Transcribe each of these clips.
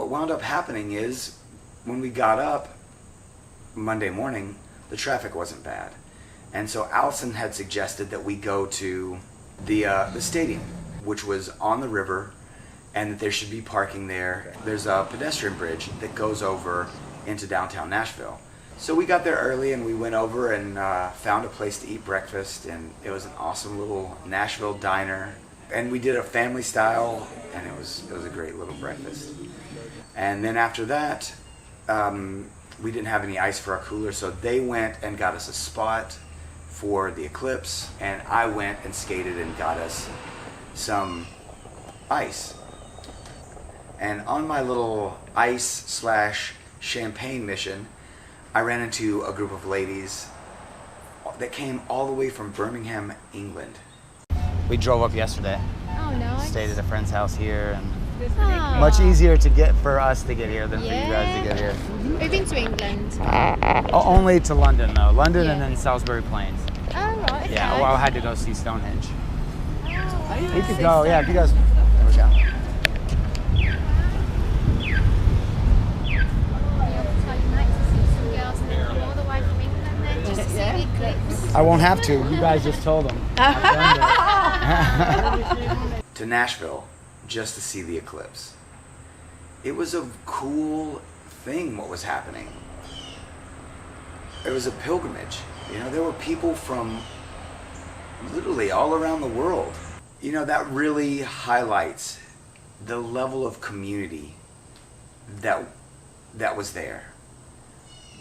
what wound up happening is when we got up Monday morning, the traffic wasn't bad. And so Allison had suggested that we go to the stadium, which was on the river, and that there should be parking there. There's a pedestrian bridge that goes over into downtown Nashville. So we got there early and we went over and found a place to eat breakfast, and it was an awesome little Nashville diner. And we did a family style, and it was a great little breakfast. And then after that, we didn't have any ice for our cooler, so they went and got us a spot for the Eclipse, and I went and skated and got us some ice. And on my little ice/champagne mission, I ran into a group of ladies that came all the way from Birmingham, England. We drove up yesterday. Oh, nice. Stayed at a friend's house here, and Oh. much easier to get for us to get here than for you guys to get here. We've been to England. Only to London though. London Yeah. and then Salisbury Plains. Oh, right. Okay. Yeah, well, I had to go see Stonehenge. Oh, You could go, yeah, if you guys. There we go. I won't have to. You guys just told them. To Nashville just to see the Eclipse. It was a cool thing what was happening. It was a pilgrimage. You know, there were people from literally all around the world. You know, that really highlights the level of community that was there.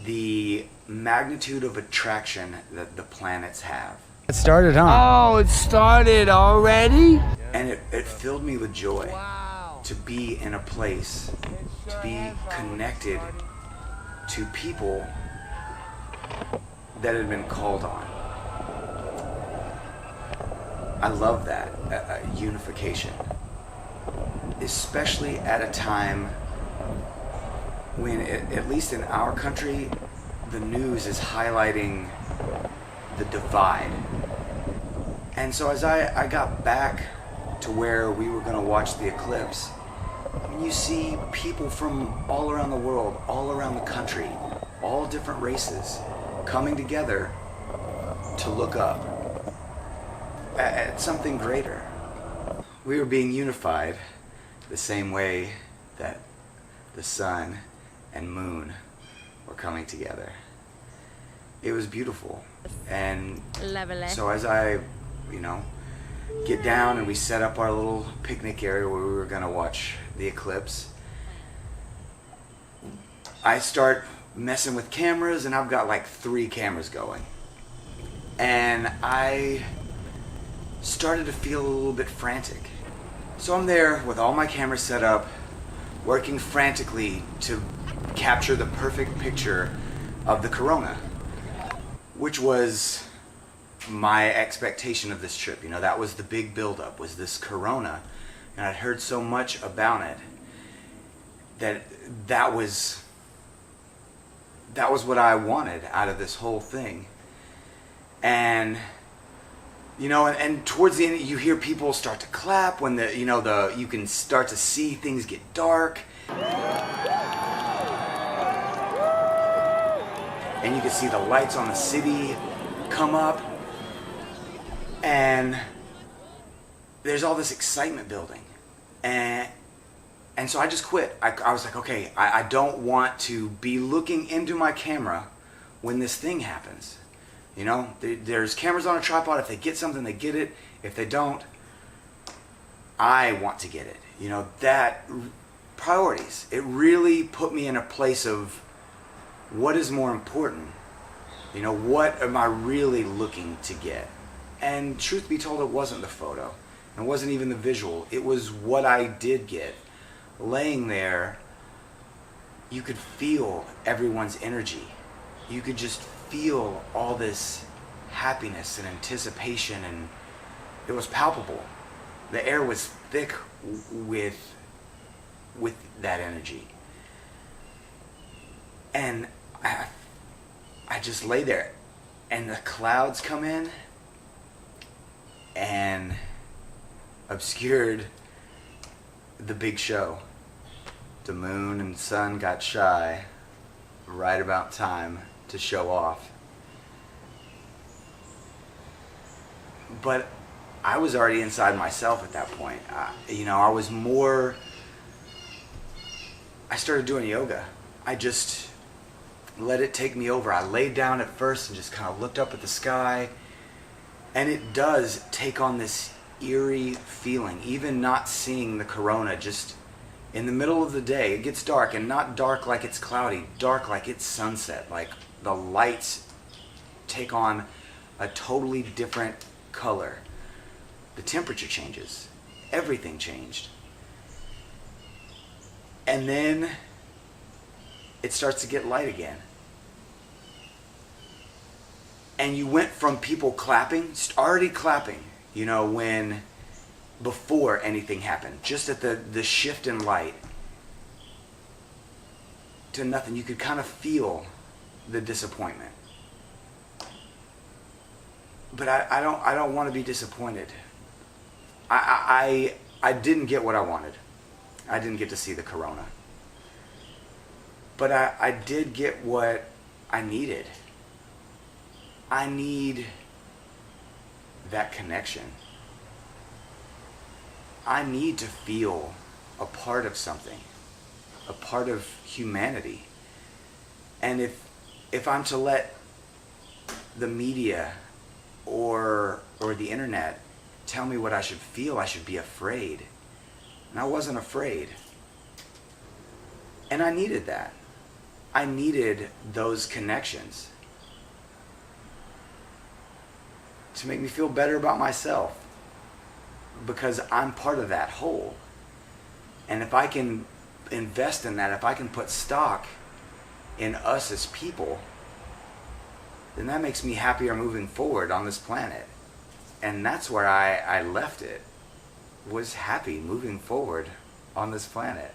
The magnitude of attraction that the planets have. It started, huh? Oh, it started already? And it filled me with joy to be in a place, to be connected to people that had been called on. I love that, unification. Especially at a time when, at least in our country, the news is highlighting the divide. And so as I got back to where we were going to watch the Eclipse, I mean, you see people from all around the world, all around the country, all different races coming together to look up at something greater. We were being unified the same way that the sun and moon were coming together. It was beautiful. And Lovely. so as I, get down and we set up our little picnic area where we were gonna watch the Eclipse, I start messing with cameras, and I've got like 3 cameras going. And I started to feel a little bit frantic. So I'm there with all my cameras set up, working frantically to capture the perfect picture of the corona, which was my expectation of this trip. That was the big buildup, was this corona. And I'd heard so much about it that was what I wanted out of this whole thing. And and towards the end, you hear people start to clap when you can start to see things get dark. And you can see the lights on the city come up. And there's all this excitement building. And so I just quit. I was like, okay, I don't want to be looking into my camera when this thing happens. There's cameras on a tripod. If they get something, they get it. If they don't, I want to get it. That priorities. It really put me in a place of what is more important. What am I really looking to get? And truth be told, it wasn't the photo. It wasn't even the visual. It was what I did get. Laying there, you could feel everyone's energy. You could just feel all this happiness and anticipation, and it was palpable. The air was thick with that energy. And I just lay there, and the clouds come in and obscured the big show. the moon and sun got shy right about time to show off. But I was already inside myself at that point. I started doing yoga. I just let it take me over. I laid down at first and just kind of looked up at the sky. And it does take on this eerie feeling, even not seeing the corona, just in the middle of the day. It gets dark, and not dark like it's cloudy, dark like it's sunset. Like the lights take on a totally different color. The temperature changes. Everything changed. And then it starts to get light again. And you went from people clapping, already clapping, when before anything happened, just at the shift in light, to nothing. You could kind of feel the disappointment. But I don't want to be disappointed. I didn't get what I wanted. I didn't get to see the corona. But I did get what I needed. I need that connection. I need to feel a part of something, a part of humanity. And if I'm to let the media or the internet tell me what I should feel, I should be afraid. And I wasn't afraid. And I needed that. I needed those connections to make me feel better about myself, because I'm part of that whole. And if I can invest in that, if I can put stock in us as people, then that makes me happier moving forward on this planet. And that's where I left it, was happy moving forward on this planet.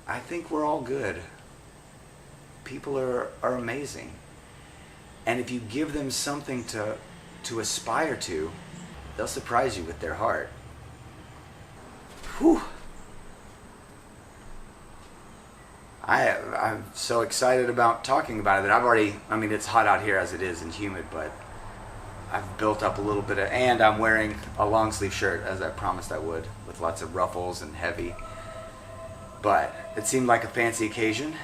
I think we're all good. People are amazing. And if you give them something to aspire to, they'll surprise you with their heart. Whew. I'm so excited about talking about it that it's hot out here as it is and humid, but I've built up a little bit and I'm wearing a long sleeve shirt, as I promised I would, with lots of ruffles and heavy. But it seemed like a fancy occasion,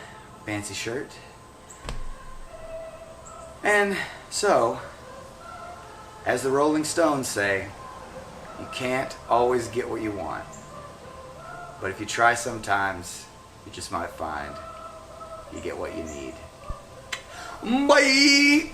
fancy shirt. And so, as the Rolling Stones say, you can't always get what you want. But if you try sometimes, you just might find you get what you need. Bye!